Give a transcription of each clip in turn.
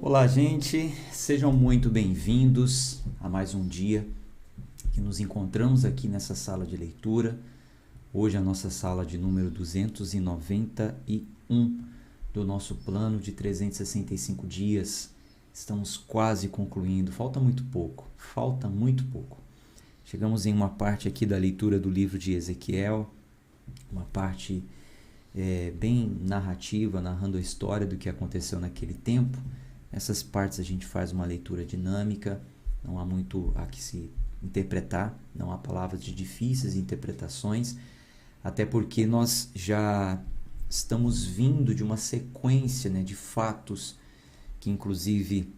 Olá, gente, sejam muito bem-vindos a mais um dia que nos encontramos aqui nessa sala de leitura. Hoje a nossa sala de número 291 do nosso plano de 365 dias. Estamos quase concluindo, falta muito pouco. Chegamos em uma parte aqui da leitura do livro de Ezequiel, uma parte bem narrativa, narrando a história do que aconteceu naquele tempo. Essas partes a gente faz uma leitura dinâmica, não há muito a que se interpretar, não há palavras de difíceis interpretações, até porque nós já estamos vindo de uma sequência, de fatos que inclusive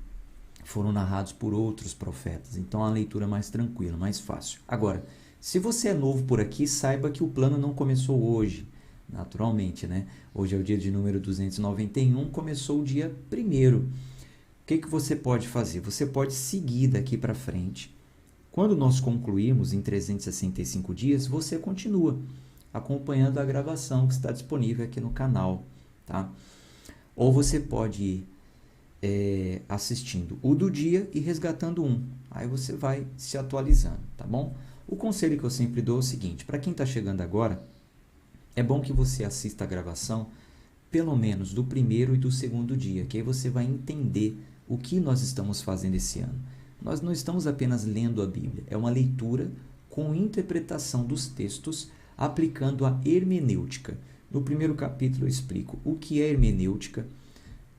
foram narrados por outros profetas. Então é uma leitura mais tranquila, mais fácil. Agora, se você é novo por aqui, saiba que o plano não começou hoje, naturalmente, Hoje é o dia de número 291, começou o dia 1º. O que você pode fazer? Você pode seguir daqui para frente. Quando nós concluirmos em 365 dias, você continua acompanhando a gravação que está disponível aqui no canal, tá? Ou você pode ir assistindo o do dia e resgatando um. Aí você vai se atualizando, tá bom? O conselho que eu sempre dou é o seguinte: para quem está chegando agora, é bom que você assista a gravação pelo menos do 1º e do 2º dia, que aí você vai entender o que nós estamos fazendo esse ano. Nós não estamos apenas lendo a Bíblia, é uma leitura com interpretação dos textos, aplicando a hermenêutica. No 1º capítulo eu explico o que é hermenêutica,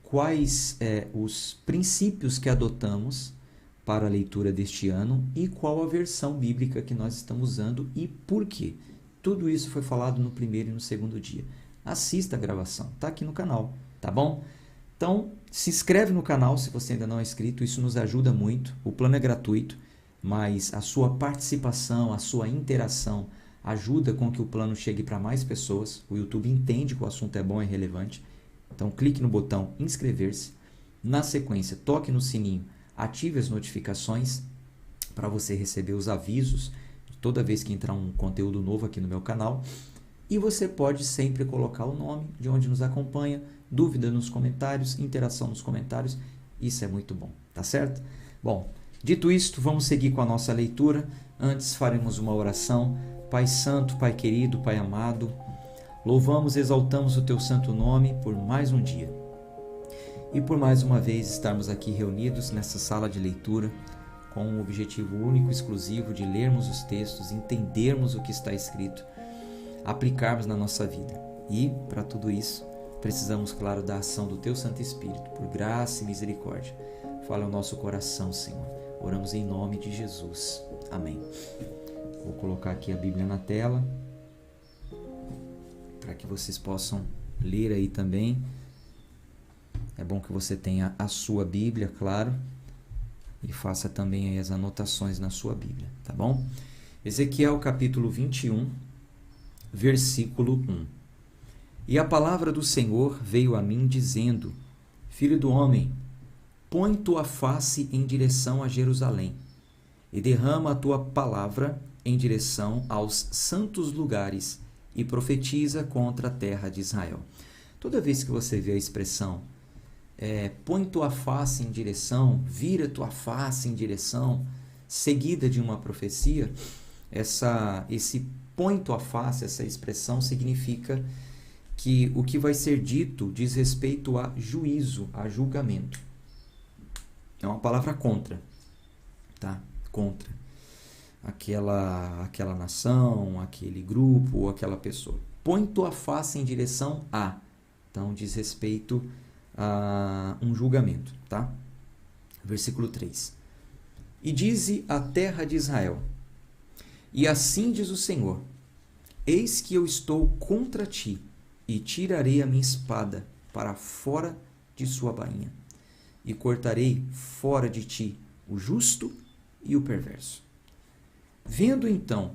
quais os princípios que adotamos para a leitura deste ano e qual a versão bíblica que nós estamos usando e por quê. Tudo isso foi falado no 1º e no 2º dia. Assista a gravação, está aqui no canal, tá bom? Então, se inscreve no canal se você ainda não é inscrito, isso nos ajuda muito. O plano é gratuito, mas a sua participação, a sua interação ajuda com que o plano chegue para mais pessoas. O YouTube entende que o assunto é bom e relevante. Então, clique no botão inscrever-se. Na sequência, toque no sininho, ative as notificações para você receber os avisos toda vez que entrar um conteúdo novo aqui no meu canal. E você pode sempre colocar o nome de onde nos acompanha, dúvida nos comentários, interação nos comentários. Isso é muito bom, tá certo? Bom, dito isto, vamos seguir com a nossa leitura. Antes faremos uma oração. Pai Santo, Pai querido, Pai amado, louvamos e exaltamos o Teu santo nome por mais um dia. E por mais uma vez estarmos aqui reunidos nessa sala de leitura, com o objetivo único e exclusivo de lermos os textos, entendermos o que está escrito, aplicarmos na nossa vida. E, para tudo isso, precisamos, claro, da ação do Teu Santo Espírito, por graça e misericórdia. Fala ao nosso coração, Senhor. Oramos em nome de Jesus. Amém. Vou colocar aqui a Bíblia na tela, para que vocês possam ler aí também. É bom que você tenha a sua Bíblia, claro, e faça também aí as anotações na sua Bíblia, tá bom? Ezequiel capítulo 21, versículo 1. E a palavra do Senhor veio a mim dizendo: Filho do homem, põe tua face em direção a Jerusalém e derrama a tua palavra em direção aos santos lugares e profetiza contra a terra de Israel. Toda vez que você vê a expressão põe tua face em direção, vira tua face em direção, seguida de uma profecia, esse põe tua face, essa expressão significa que o que vai ser dito diz respeito a juízo, a julgamento. É uma palavra contra, tá? Contra aquela nação, aquele grupo ou aquela pessoa. Põe tua face em direção a. Então diz respeito a um julgamento, tá? Versículo 3. E dize a terra de Israel: E assim diz o Senhor: Eis que eu estou contra ti, e tirarei a minha espada para fora de sua bainha, e cortarei fora de ti o justo e o perverso. Vendo então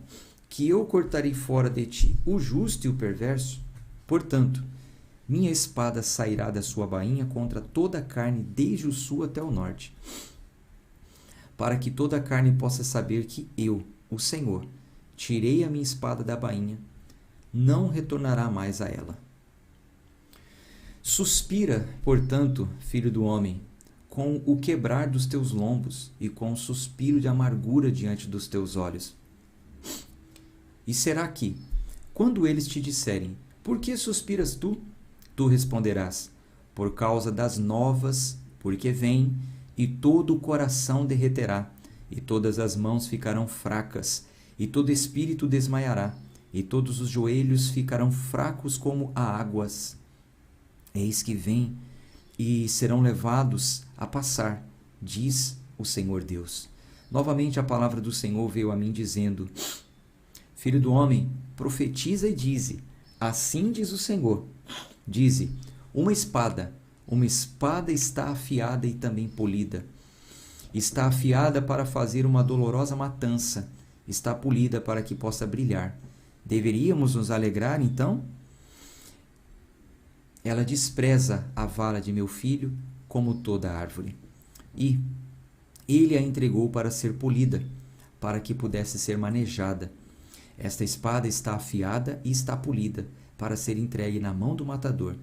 que eu cortarei fora de ti o justo e o perverso, portanto, minha espada sairá da sua bainha contra toda a carne, desde o sul até o norte, para que toda a carne possa saber que eu, o Senhor, tirei a minha espada da bainha, não retornará mais a ela. Suspira, portanto, filho do homem, com o quebrar dos teus lombos e com o suspiro de amargura diante dos teus olhos. E será que, quando eles te disserem, por que suspiras tu? Tu responderás, por causa das novas, porque vem, e todo o coração derreterá, e todas as mãos ficarão fracas, e todo espírito desmaiará, e todos os joelhos ficarão fracos como a águas. Eis que vem, e serão levados a passar, diz o Senhor Deus. Novamente a palavra do Senhor veio a mim dizendo, Filho do homem, profetiza e dize, assim diz o Senhor, dize, uma espada está afiada e também polida. Está afiada para fazer uma dolorosa matança, está polida para que possa brilhar. Deveríamos nos alegrar, então? Ela despreza a vara de meu filho como toda árvore. E ele a entregou para ser polida, para que pudesse ser manejada. Esta espada está afiada e está polida, para ser entregue na mão do matador.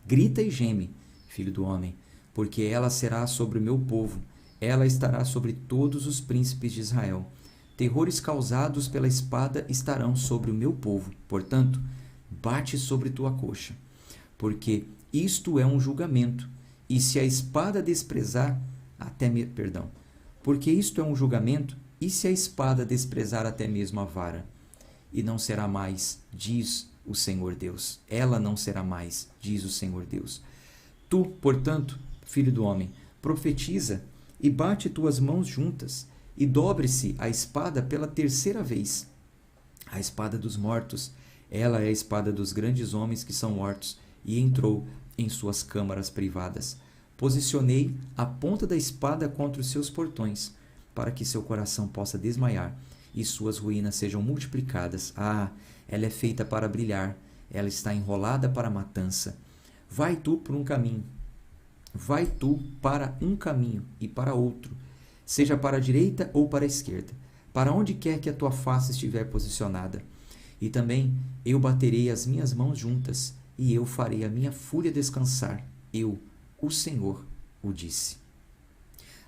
Grita e geme, filho do homem, porque ela será sobre o meu povo, ela estará sobre todos os príncipes de Israel. Terrores causados pela espada estarão sobre o meu povo. Portanto, bate sobre tua coxa, porque isto é um julgamento. E se a espada desprezar porque isto é um julgamento, e se a espada desprezar até mesmo a vara, e não será mais, diz o Senhor Deus. Ela não será mais, diz o Senhor Deus. Tu, portanto, filho do homem, profetiza e bate tuas mãos juntas, e dobre-se a espada pela terceira vez. A espada dos mortos, ela é a espada dos grandes homens que são mortos, e entrou em suas câmaras privadas. Posicionei a ponta da espada contra os seus portões, para que seu coração possa desmaiar, e suas ruínas sejam multiplicadas. Ah, ela é feita para brilhar, ela está enrolada para a matança. Vai tu por um caminho, vai tu para um caminho e para outro, seja para a direita ou para a esquerda, para onde quer que a tua face estiver posicionada. E também eu baterei as minhas mãos juntas, e eu farei a minha fúria descansar. Eu, o Senhor, o disse.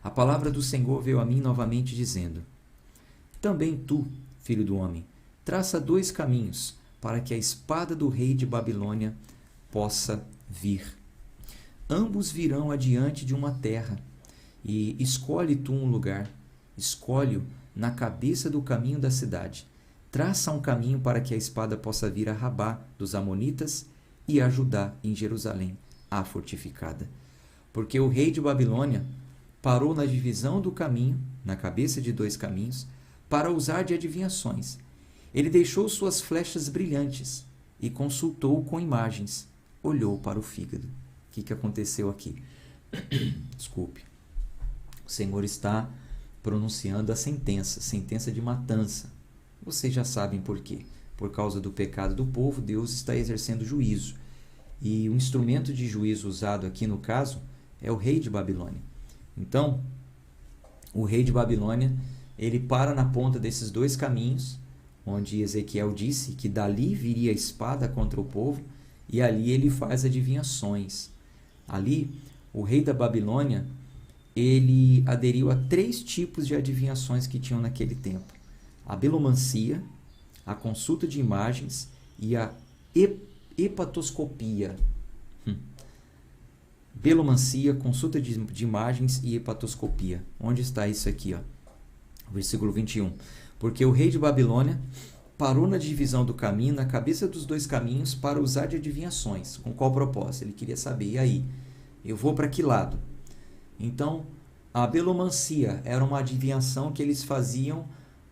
A palavra do Senhor veio a mim novamente dizendo, também tu, filho do homem, traça 2 caminhos, para que a espada do rei de Babilônia possa vir. Ambos virão adiante de uma terra, e escolhe tu um lugar, escolhe-o na cabeça do caminho da cidade. Traça um caminho para que a espada possa vir a Rabá dos Amonitas e a Judá em Jerusalém, a fortificada. Porque o rei de Babilônia parou na divisão do caminho, na cabeça de 2 caminhos, para usar de adivinhações. Ele deixou suas flechas brilhantes e consultou com imagens. Olhou para o fígado. O que aconteceu aqui? Desculpe. O Senhor está pronunciando a sentença de matança. Vocês já sabem por quê. Por causa do pecado do povo, Deus está exercendo juízo. E o instrumento de juízo usado aqui no caso é o rei de Babilônia. Então, o rei de Babilônia, ele para na ponta desses 2 caminhos, onde Ezequiel disse que dali viria a espada contra o povo, e ali ele faz adivinhações. Ali, o rei da Babilônia, ele aderiu a 3 tipos de adivinhações que tinham naquele tempo. A belomancia, a consulta de imagens e a hepatoscopia. Belomancia, consulta de imagens e hepatoscopia. Onde está isso aqui? Versículo 21. Porque o rei de Babilônia parou na divisão do caminho, na cabeça dos 2 caminhos, para usar de adivinhações. Com qual propósito? Ele queria saber, e aí? Eu vou para que lado? Então, a belomancia era uma adivinhação que eles faziam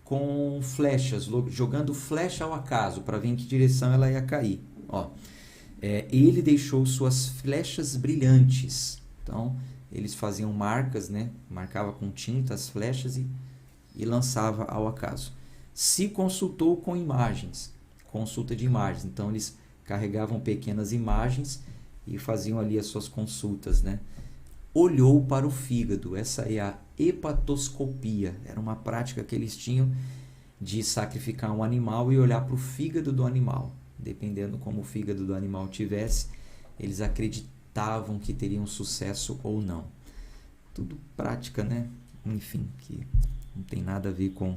com flechas, jogando flecha ao acaso, para ver em que direção ela ia cair. Ele deixou suas flechas brilhantes. Então, eles faziam marcas, né? Marcava com tinta as flechas e lançava ao acaso. Se consultou com imagens, consulta de imagens. Então, eles carregavam pequenas imagens e faziam ali as suas consultas, né? Olhou para o fígado. Essa é a hepatoscopia. Era uma prática que eles tinham de sacrificar um animal e olhar para o fígado do animal. Dependendo como o fígado do animal tivesse, eles acreditavam que teriam sucesso ou não. tudo prática, né? Enfim, que não tem nada a ver com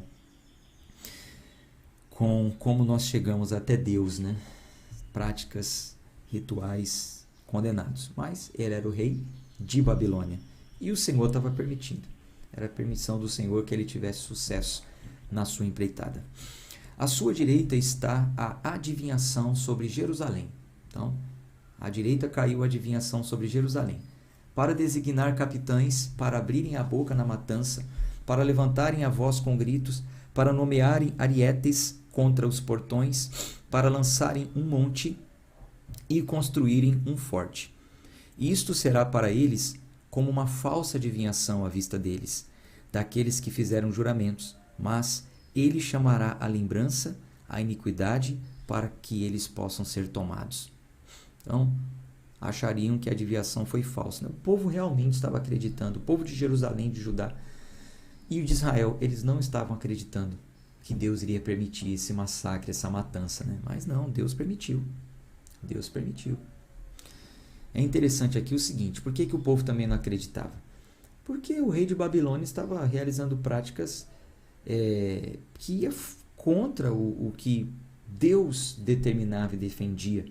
como nós chegamos até Deus, né? Práticas, rituais condenados. Mas ele era o rei de Babilônia e o Senhor estava permitindo. Era a permissão do Senhor que ele tivesse sucesso na sua empreitada. À sua direita está a adivinhação sobre Jerusalém. Então, à direita caiu a adivinhação sobre Jerusalém, para designar capitães, para abrirem a boca na matança, para levantarem a voz com gritos, para nomearem arietes contra os portões, para lançarem um monte e construírem um forte. Isto será para eles como uma falsa adivinhação à vista deles, daqueles que fizeram juramentos, mas ele chamará a lembrança, a iniquidade, para que eles possam ser tomados. Então, achariam que a adivinhação foi falsa. O povo realmente estava acreditando, o povo de Jerusalém, de Judá e o de Israel, eles não estavam acreditando que Deus iria permitir esse massacre, essa matança, né? Mas não, Deus permitiu. Deus permitiu. É interessante aqui o seguinte, por que o povo também não acreditava? Porque o rei de Babilônia estava realizando práticas que ia contra o que Deus determinava e defendia.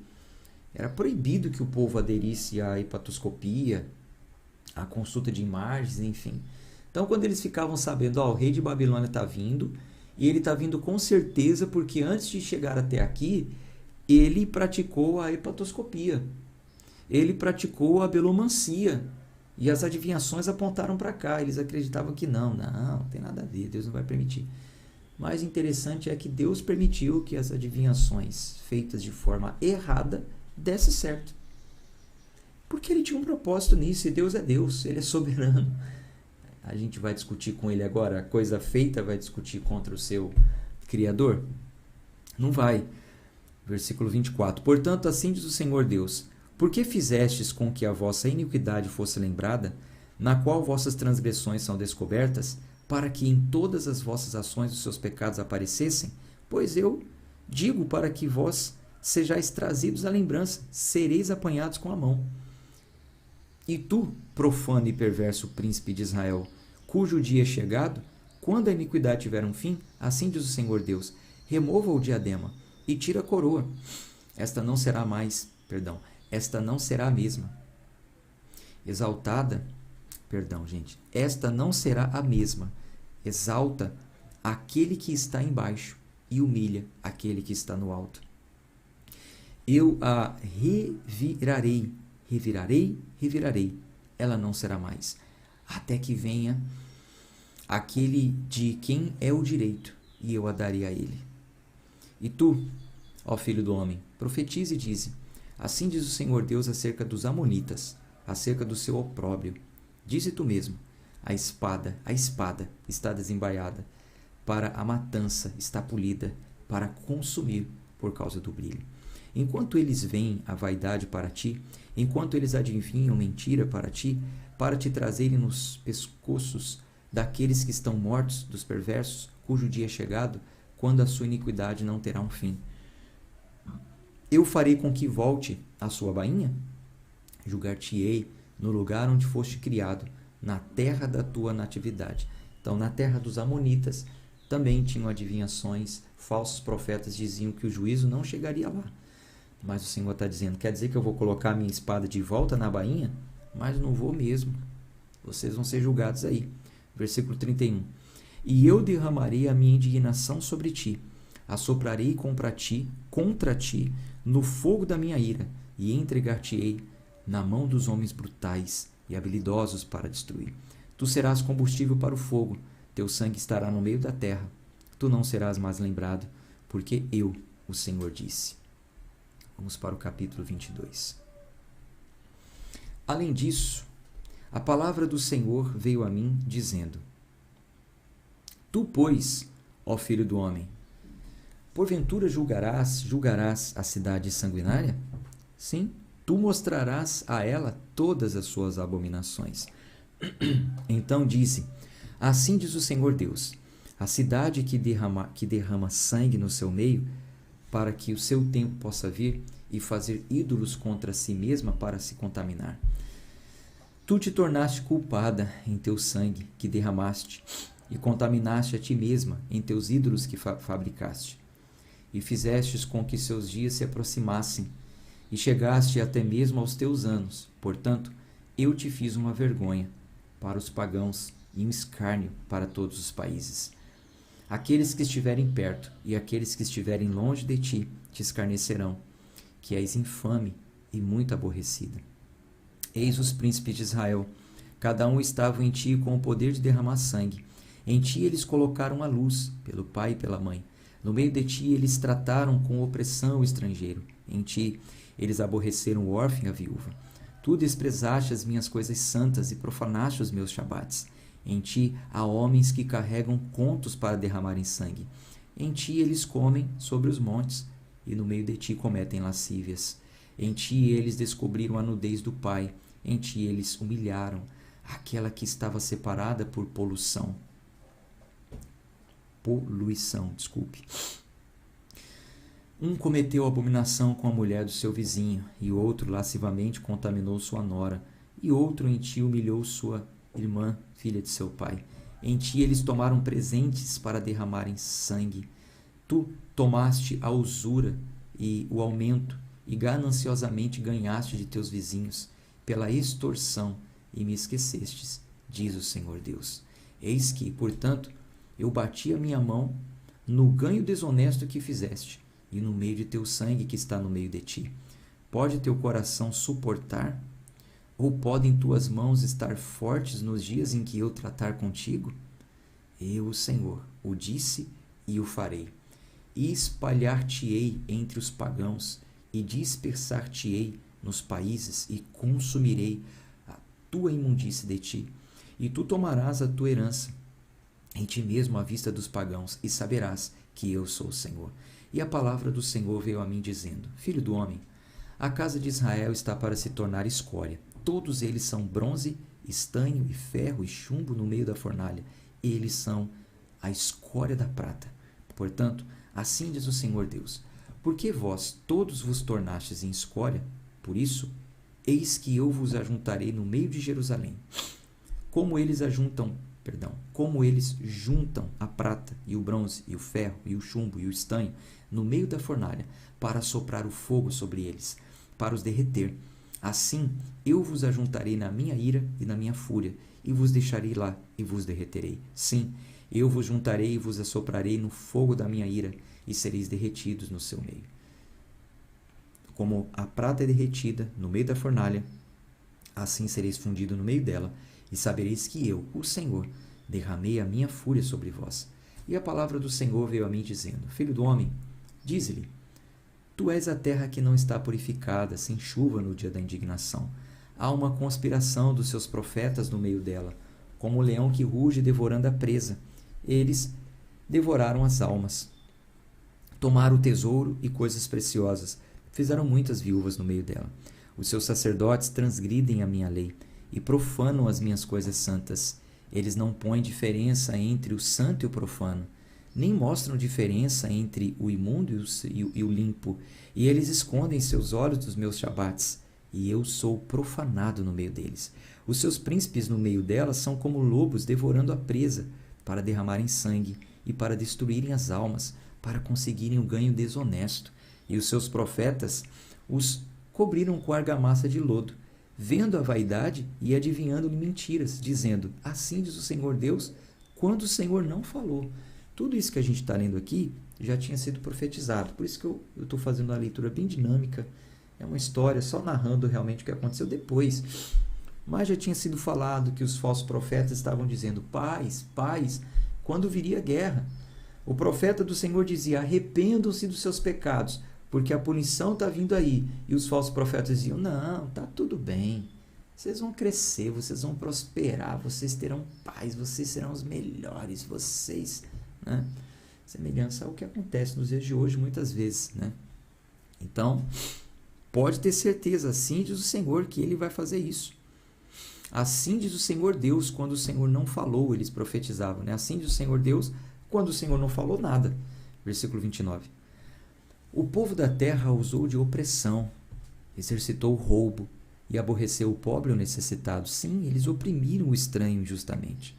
Era proibido que o povo aderisse à hepatoscopia, à consulta de imagens, enfim. Então, quando eles ficavam sabendo, o rei de Babilônia está vindo, e ele está vindo com certeza porque antes de chegar até aqui, ele praticou a hepatoscopia, ele praticou a belomancia, e as adivinhações apontaram para cá. Eles acreditavam que não tem nada a ver, Deus não vai permitir. Mas interessante é que Deus permitiu que as adivinhações feitas de forma errada desse certo. Porque ele tinha um propósito nisso, e Deus é Deus, ele é soberano. A gente vai discutir com ele agora, a coisa feita vai discutir contra o seu Criador? Não vai. Versículo 24. Portanto, assim diz o Senhor Deus, por que fizestes com que a vossa iniquidade fosse lembrada, na qual vossas transgressões são descobertas, para que em todas as vossas ações os seus pecados aparecessem? Pois eu digo para que vós sejais trazidos à lembrança, sereis apanhados com a mão. E tu, profano e perverso príncipe de Israel, cujo dia é chegado, quando a iniquidade tiver um fim, assim diz o Senhor Deus, remova o diadema e tira a coroa. Esta não será a mesma. Esta não será a mesma. Exalta aquele que está embaixo e humilha aquele que está no alto. Eu a revirarei, ela não será mais, até que venha aquele de quem é o direito, e eu a darei a ele. E tu, ó filho do homem, profetize e dize, assim diz o Senhor Deus acerca dos amonitas, acerca do seu opróbrio. Dize tu mesmo, a espada está desembaiada, para a matança está polida, para consumir por causa do brilho. Enquanto eles veem a vaidade para ti, enquanto eles adivinham mentira para ti, para te trazerem nos pescoços daqueles que estão mortos, dos perversos, cujo dia é chegado, quando a sua iniquidade não terá um fim. Eu farei com que volte a sua bainha? Julgar-te-ei no lugar onde foste criado, na terra da tua natividade. Então, na terra dos amonitas, também tinham adivinhações, falsos profetas diziam que o juízo não chegaria lá. Mas o Senhor está dizendo, quer dizer que eu vou colocar a minha espada de volta na bainha? Mas não vou mesmo. Vocês vão ser julgados aí. Versículo 31. E eu derramarei a minha indignação sobre ti, assoprarei contra ti no fogo da minha ira, e entregar-te-ei na mão dos homens brutais e habilidosos para destruir. Tu serás combustível para o fogo, teu sangue estará no meio da terra. Tu não serás mais lembrado, porque eu, o Senhor, disse. Vamos para o capítulo 22. Além disso, a palavra do Senhor veio a mim, dizendo, Tu, pois, ó filho do homem, porventura julgarás a cidade sanguinária? Sim, tu mostrarás a ela todas as suas abominações. Então disse, assim diz o Senhor Deus, a cidade que derrama sangue no seu meio, para que o seu tempo possa vir e fazer ídolos contra si mesma para se contaminar. Tu te tornaste culpada em teu sangue que derramaste, e contaminaste a ti mesma em teus ídolos que fabricaste, e fizestes com que seus dias se aproximassem, e chegaste até mesmo aos teus anos. Portanto, eu te fiz uma vergonha para os pagãos e um escárnio para todos os países. Aqueles que estiverem perto e aqueles que estiverem longe de ti te escarnecerão, que és infame e muito aborrecida. Eis os príncipes de Israel, cada um estava em ti com o poder de derramar sangue. Em ti eles colocaram a luz, pelo pai e pela mãe. No meio de ti eles trataram com opressão o estrangeiro. Em ti eles aborreceram o órfão e a viúva. Tu desprezaste as minhas coisas santas e profanaste os meus shabates. Em ti há homens que carregam contos para derramarem sangue. Em ti eles comem sobre os montes, e no meio de ti cometem lascívias. Em ti eles descobriram a nudez do pai. Em ti eles humilharam aquela que estava separada por poluição. Um cometeu abominação com a mulher do seu vizinho, e outro lascivamente contaminou sua nora, e outro em ti humilhou sua irmã, filha de seu pai. Em ti eles tomaram presentes para derramarem sangue. Tu tomaste a usura e o aumento, e gananciosamente ganhaste de teus vizinhos, pela extorsão, e me esquecestes, diz o Senhor Deus. Eis que, portanto, eu bati a minha mão no ganho desonesto que fizeste, e no meio de teu sangue que está no meio de ti. Pode teu coração suportar? Ou podem tuas mãos estar fortes nos dias em que eu tratar contigo? Eu, o Senhor, o disse e o farei. E espalhar-te-ei entre os pagãos, e dispersar-te-ei nos países, e consumirei a tua imundície de ti. E tu tomarás a tua herança em ti mesmo à vista dos pagãos, e saberás que eu sou o Senhor. E a palavra do Senhor veio a mim dizendo: Filho do homem, a casa de Israel está para se tornar escória. Todos eles são bronze, estanho e ferro e chumbo no meio da fornalha. Eles são a escória da prata. Portanto, assim diz o Senhor Deus: porque vós todos vos tornastes em escória, por isso, eis que eu vos ajuntarei no meio de Jerusalém. Como eles juntam a prata e o bronze e o ferro e o chumbo e o estanho no meio da fornalha para soprar o fogo sobre eles, para os derreter. Assim eu vos ajuntarei na minha ira e na minha fúria, e vos deixarei lá e vos derreterei. Sim, eu vos juntarei e vos assoprarei no fogo da minha ira, e sereis derretidos no seu meio. Como a prata é derretida no meio da fornalha, assim sereis fundido no meio dela, e sabereis que eu, o Senhor, derramei a minha fúria sobre vós. E a palavra do Senhor veio a mim dizendo: Filho do homem, dize-lhe: Tu és a terra que não está purificada, sem chuva no dia da indignação. Há uma conspiração dos seus profetas no meio dela, como o leão que ruge devorando a presa. Eles devoraram as almas, tomaram o tesouro e coisas preciosas, fizeram muitas viúvas no meio dela. Os seus sacerdotes transgridem a minha lei e profanam as minhas coisas santas. Eles não põem diferença entre o santo e o profano, nem mostram diferença entre o imundo e o limpo, e eles escondem seus olhos dos meus shabates, e eu sou profanado no meio deles. Os seus príncipes no meio delas são como lobos devorando a presa, para derramarem sangue e para destruírem as almas, para conseguirem o ganho desonesto. E os seus profetas os cobriram com argamassa de lodo, vendo a vaidade e adivinhando-lhe mentiras, dizendo: assim diz o Senhor Deus, quando o Senhor não falou. Tudo isso que a gente está lendo aqui já tinha sido profetizado. Por isso que eu estou fazendo uma leitura bem dinâmica. É uma história só narrando realmente o que aconteceu depois. Mas já tinha sido falado que os falsos profetas estavam dizendo: paz, paz, quando viria a guerra. O profeta do Senhor dizia: arrependam-se dos seus pecados, porque a punição está vindo aí. E os falsos profetas diziam: não, está tudo bem. Vocês vão crescer, vocês vão prosperar, vocês terão paz, vocês serão os melhores, vocês... Né? Semelhança ao que acontece nos dias de hoje muitas vezes, né? Então, pode ter certeza, assim diz o Senhor, que Ele vai fazer isso. Assim diz o Senhor Deus, quando o Senhor não falou, eles profetizavam, né? Assim diz o Senhor Deus, quando o Senhor não falou nada. Versículo 29. O povo da terra usou de opressão, exercitou o roubo, e aborreceu o pobre e o necessitado. Sim, eles oprimiram o estranho injustamente.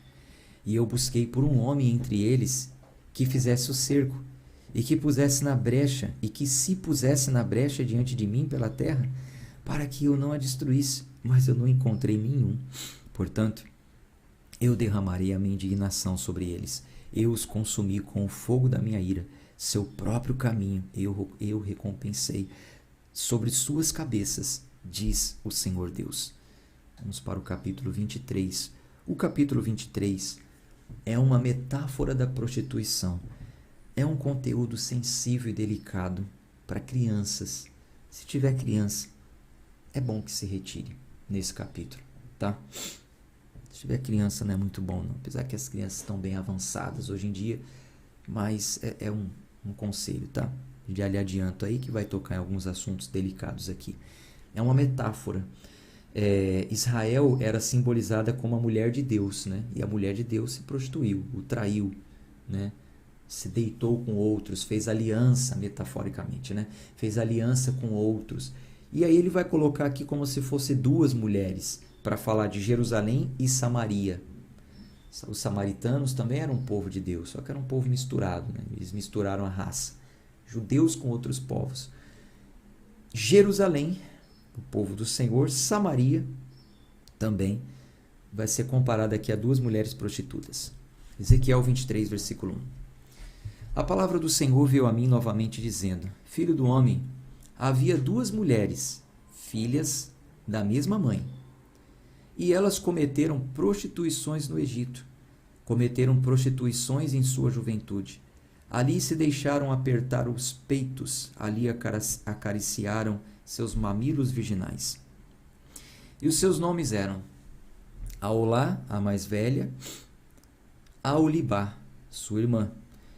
E eu busquei por um homem entre eles que fizesse o cerco, e que pusesse na brecha, e que se pusesse na brecha diante de mim pela terra, para que eu não a destruísse, mas eu não encontrei nenhum. Portanto, eu derramarei a minha indignação sobre eles, eu os consumi com o fogo da minha ira, seu próprio caminho eu recompensei sobre suas cabeças, diz o Senhor Deus. Vamos para o capítulo 23. O capítulo 23 é uma metáfora da prostituição. É um conteúdo sensível e delicado para crianças. Se tiver criança, é bom que se retire nesse capítulo, tá? Se tiver criança não é muito bom não, apesar que as crianças estão bem avançadas hoje em dia, mas é um conselho, tá? Já lhe adianto aí que vai tocar em alguns assuntos delicados aqui. É uma metáfora. Israel era simbolizada como a mulher de Deus, né? E a mulher de Deus se prostituiu, o traiu, né? Se deitou com outros, fez aliança, metaforicamente, né? Fez aliança com outros. E aí ele vai colocar aqui como se fosse duas mulheres, para falar de Jerusalém e Samaria. Os samaritanos também eram um povo de Deus, só que era um povo misturado, né? Eles misturaram a raça, judeus com outros povos. Jerusalém, o povo do Senhor, Samaria também vai ser comparada aqui a duas mulheres prostitutas. Ezequiel 23, versículo 1. A palavra do Senhor veio a mim novamente dizendo: Filho do homem, havia duas mulheres, filhas da mesma mãe, e elas cometeram prostituições no Egito. Cometeram prostituições em sua juventude. Ali se deixaram apertar os peitos, ali acariciaram seus mamilos virginais. E os seus nomes eram Aolá, a mais velha, Aolibá, sua irmã,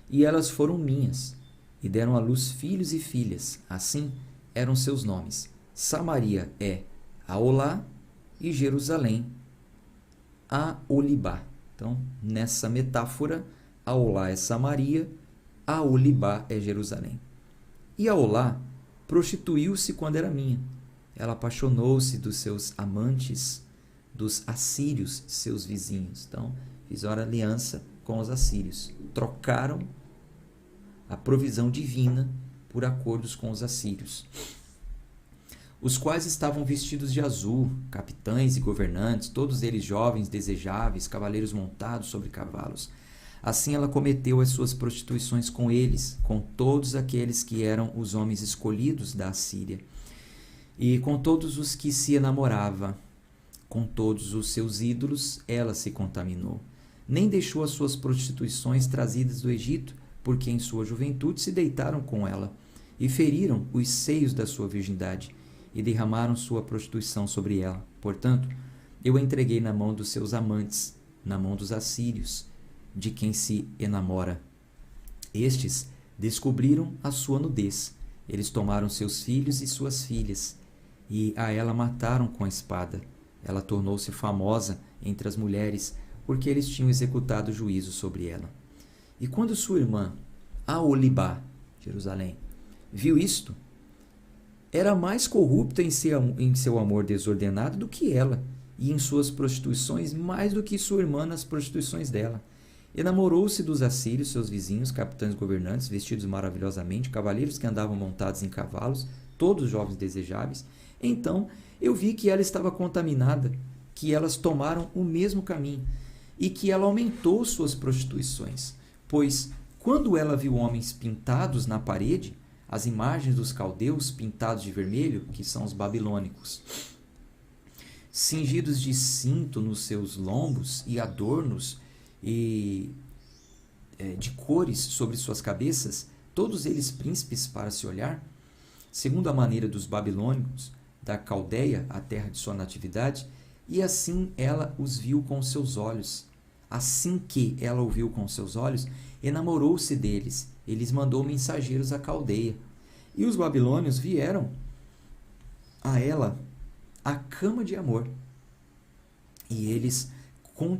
e elas foram minhas, e deram à luz filhos e filhas. Assim eram seus nomes. Samaria é Aolá, e Jerusalém, Aolibá. Então, nessa metáfora, Aolá é Samaria, Aolibá é Jerusalém. E Aolá prostituiu-se quando era minha. Ela apaixonou-se dos seus amantes, dos assírios, seus vizinhos. Então, fizeram aliança com os assírios. Trocaram a provisão divina por acordos com os assírios, os quais estavam vestidos de azul, capitães e governantes, todos eles jovens, desejáveis, cavaleiros montados sobre cavalos. Assim ela cometeu as suas prostituições com eles, com todos aqueles que eram os homens escolhidos da Assíria, e com todos os que se enamorava. Com todos os seus ídolos ela se contaminou. Nem deixou as suas prostituições trazidas do Egito, porque em sua juventude se deitaram com ela, e feriram os seios da sua virgindade, e derramaram sua prostituição sobre ela. Portanto, eu a entreguei na mão dos seus amantes, na mão dos assírios, de quem se enamora. Estes descobriram a sua nudez. Eles tomaram seus filhos e suas filhas, e a ela mataram com a espada. Ela tornou-se famosa entre as mulheres, porque eles tinham executado juízo sobre ela. E quando sua irmã, Aolibá, Jerusalém, viu isto, era mais corrupta em seu amor desordenado do que ela, e em suas prostituições mais do que sua irmã nas prostituições dela. Enamorou-se dos assírios, seus vizinhos, capitães governantes, vestidos maravilhosamente, cavaleiros que andavam montados em cavalos, todos jovens desejáveis. Então eu vi que ela estava contaminada, que elas tomaram o mesmo caminho, e que ela aumentou suas prostituições. Pois, quando ela viu homens pintados na parede, as imagens dos caldeus pintados de vermelho, que são os babilônicos, cingidos de cinto nos seus lombos e adornos e de cores sobre suas cabeças, todos eles príncipes para se olhar, segundo a maneira dos babilônicos, da Caldeia, a terra de sua natividade, e assim ela os viu com seus olhos. Assim que ela o viu com seus olhos, enamorou-se deles, e lhes mandou mensageiros à Caldeia. E os babilônios vieram a ela a cama de amor, e eles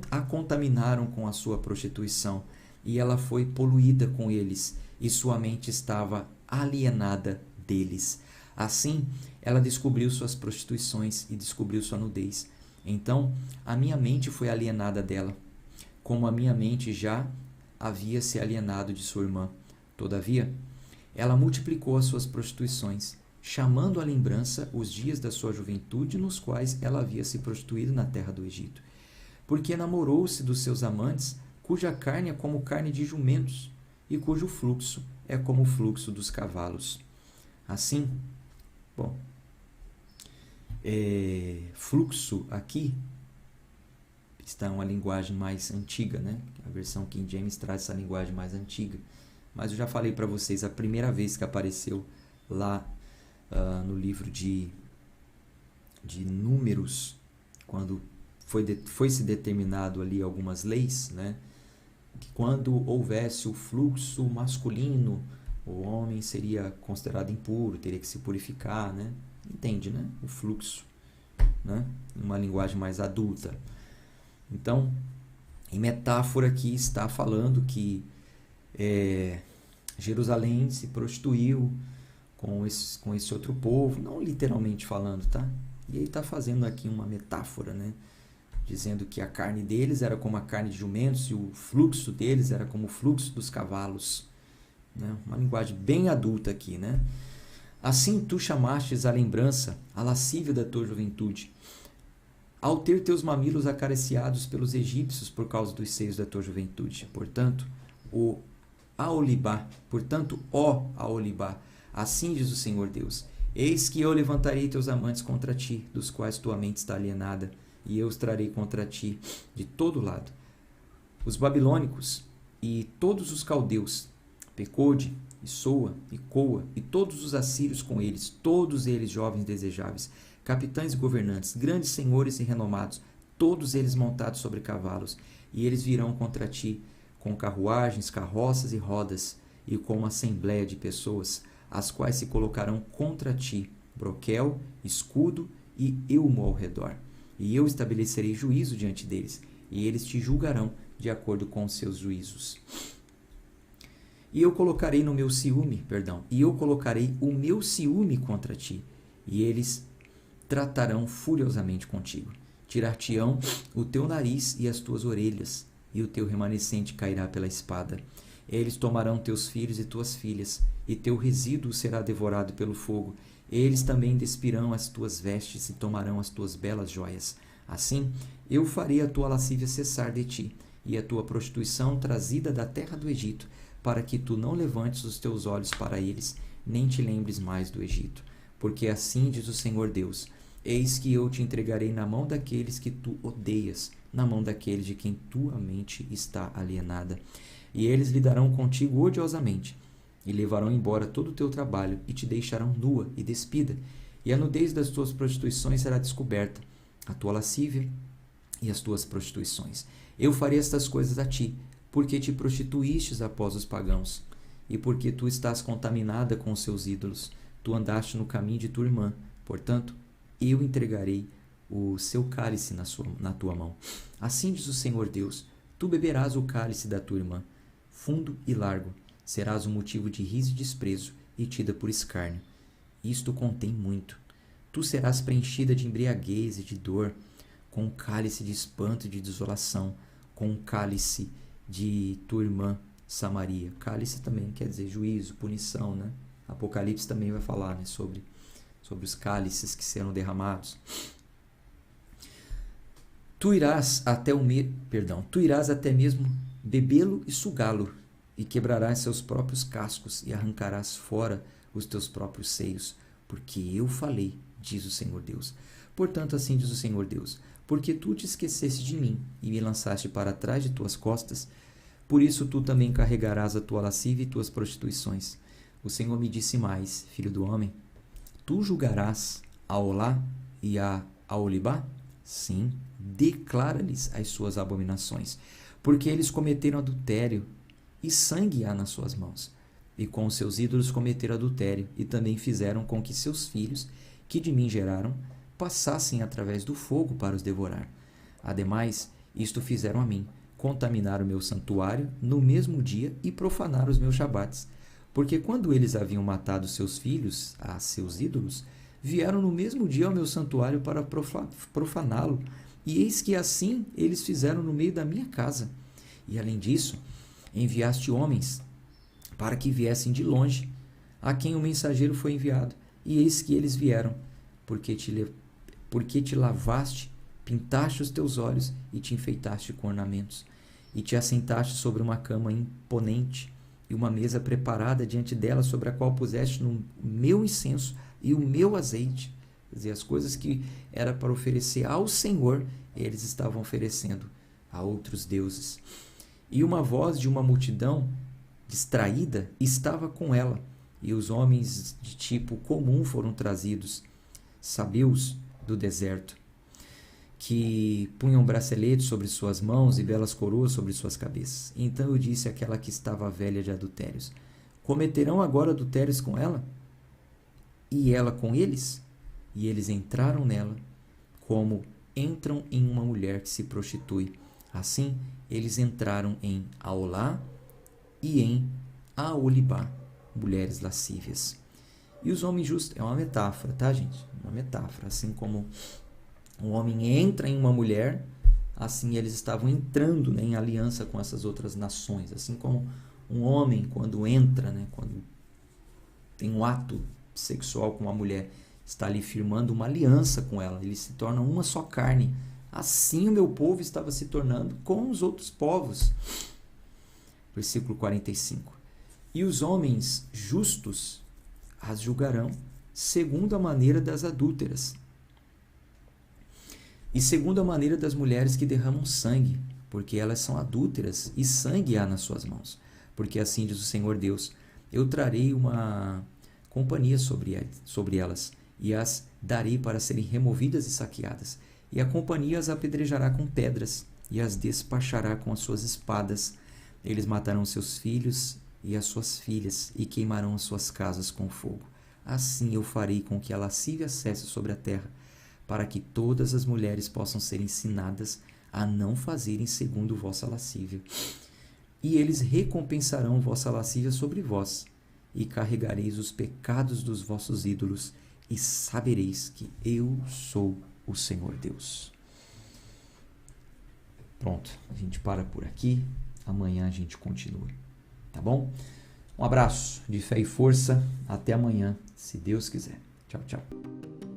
a contaminaram com a sua prostituição, e ela foi poluída com eles, e sua mente estava alienada deles. Assim, ela descobriu suas prostituições e descobriu sua nudez. Então, a minha mente foi alienada dela, como a minha mente já havia se alienado de sua irmã. Todavia, ela multiplicou as suas prostituições, chamando à lembrança os dias da sua juventude nos quais ela havia se prostituído na terra do Egito. Porque namorou-se dos seus amantes, cuja carne é como carne de jumentos, e cujo fluxo é como o fluxo dos cavalos. Assim, bom, fluxo aqui está uma linguagem mais antiga, né? A versão King James traz essa linguagem mais antiga. Mas eu já falei para vocês, a primeira vez que apareceu lá no livro de Números, quando foi se determinado ali algumas leis, né? Que quando houvesse o fluxo masculino, o homem seria considerado impuro, teria que se purificar, né? Entende, né? O fluxo, né? Uma linguagem mais adulta. Então, em metáfora aqui está falando que Jerusalém se prostituiu com esse outro povo, não literalmente falando, tá? E ele está fazendo aqui uma metáfora, né? Dizendo que a carne deles era como a carne de jumentos e o fluxo deles era como o fluxo dos cavalos, né? Uma linguagem bem adulta aqui, né? Assim tu chamastes à lembrança a lascívia da tua juventude, ao ter teus mamilos acariciados pelos egípcios por causa dos seios da tua juventude. Portanto, ó Aholibá, assim diz o Senhor Deus, eis que eu levantarei teus amantes contra ti, dos quais tua mente está alienada, e eu os trarei contra ti de todo lado. Os babilônicos e todos os caldeus, Pecode, e Soa, e Coa, e todos os assírios com eles, todos eles jovens desejáveis, capitães e governantes, grandes senhores e renomados, todos eles montados sobre cavalos, e eles virão contra ti com carruagens, carroças e rodas, e com uma assembléia de pessoas, as quais se colocarão contra ti, broquel, escudo e elmo ao redor. E eu estabelecerei juízo diante deles, e eles te julgarão de acordo com os seus juízos. E eu colocarei o meu ciúme contra ti, e eles tratarão furiosamente contigo. Tirar-te-ão o teu nariz e as tuas orelhas, e o teu remanescente cairá pela espada. Eles tomarão teus filhos e tuas filhas, e teu resíduo será devorado pelo fogo. Eles também despirão as tuas vestes e tomarão as tuas belas joias. Assim, eu farei a tua lascívia cessar de ti, e a tua prostituição trazida da terra do Egito, para que tu não levantes os teus olhos para eles, nem te lembres mais do Egito. Porque assim diz o Senhor Deus, eis que eu te entregarei na mão daqueles que tu odeias, na mão daqueles de quem tua mente está alienada. E eles lidarão contigo odiosamente, e levarão embora todo o teu trabalho, e te deixarão nua e despida, e a nudez das tuas prostituições será descoberta, a tua lascívia e as tuas prostituições. Eu farei estas coisas a ti, porque te prostituístes após os pagãos, e porque tu estás contaminada com os seus ídolos, tu andaste no caminho de tua irmã, portanto, eu entregarei o seu cálice na tua mão. Assim diz o Senhor Deus, tu beberás o cálice da tua irmã, fundo e largo, serás um motivo de riso e desprezo, e tida por escárnio. Isto contém muito. Tu serás preenchida de embriaguez e de dor, com um cálice de espanto e de desolação, com um cálice de tua irmã Samaria. Cálice também quer dizer juízo, punição, né? Apocalipse também vai falar, né, sobre os cálices que serão derramados. Tu irás até mesmo bebê-lo e sugá-lo, e quebrarás seus próprios cascos e arrancarás fora os teus próprios seios, porque eu falei, diz o Senhor Deus. Portanto, assim diz o Senhor Deus, porque tu te esqueceste de mim e me lançaste para trás de tuas costas, por isso tu também carregarás a tua lascívia e tuas prostituições. O Senhor me disse mais, filho do homem, tu julgarás a Olá e a Aholibá? Sim, declara-lhes as suas abominações, porque eles cometeram adultério, e sangue há nas suas mãos. E com os seus ídolos cometeram adultério, e também fizeram com que seus filhos, que de mim geraram, passassem através do fogo para os devorar. Ademais, isto fizeram a mim, contaminar o meu santuário no mesmo dia e profanar os meus shabates. Porque quando eles haviam matado seus filhos a seus ídolos, vieram no mesmo dia ao meu santuário para profaná-lo. E eis que assim eles fizeram no meio da minha casa. E além disso, enviaste homens para que viessem de longe, a quem o mensageiro foi enviado. E eis que eles vieram, porque te lavaste, pintaste os teus olhos e te enfeitaste com ornamentos. E te assentaste sobre uma cama imponente e uma mesa preparada diante dela, sobre a qual puseste o meu incenso e o meu azeite. Quer dizer, as coisas que era para oferecer ao Senhor, eles estavam oferecendo a outros deuses. E uma voz de uma multidão distraída estava com ela, e os homens de tipo comum foram trazidos, sabeus do deserto, que punham braceletes sobre suas mãos e belas coroas sobre suas cabeças. Então eu disse àquela que estava velha de adultérios: cometerão agora adultérios com ela? E ela com eles? E eles entraram nela, como entram em uma mulher que se prostitui. Assim, eles entraram em Aholá e em Aholibá, mulheres lascívias. E os homens justos, é uma metáfora, tá, gente? Uma metáfora. Assim como um homem entra em uma mulher, assim eles estavam entrando, né, em aliança com essas outras nações. Assim como um homem, quando entra, né, quando tem um ato sexual com uma mulher, está ali firmando uma aliança com ela, ele se torna uma só carne. Assim o meu povo estava se tornando com os outros povos. Versículo 45. E os homens justos as julgarão segundo a maneira das adúlteras e segundo a maneira das mulheres que derramam sangue, porque elas são adúlteras e sangue há nas suas mãos. Porque assim diz o Senhor Deus: eu trarei uma companhia sobre elas e as darei para serem removidas e saqueadas. E a companhia as apedrejará com pedras e as despachará com as suas espadas. Eles matarão seus filhos e as suas filhas e queimarão as suas casas com fogo. Assim eu farei com que a lascívia cesse sobre a terra, para que todas as mulheres possam ser ensinadas a não fazerem segundo vossa lascívia. E eles recompensarão vossa lascívia sobre vós, e carregareis os pecados dos vossos ídolos, e sabereis que eu sou o Senhor Deus. Pronto, a gente para por aqui. Amanhã a gente continua, tá bom? Um abraço de fé e força. Até amanhã, se Deus quiser. Tchau, tchau.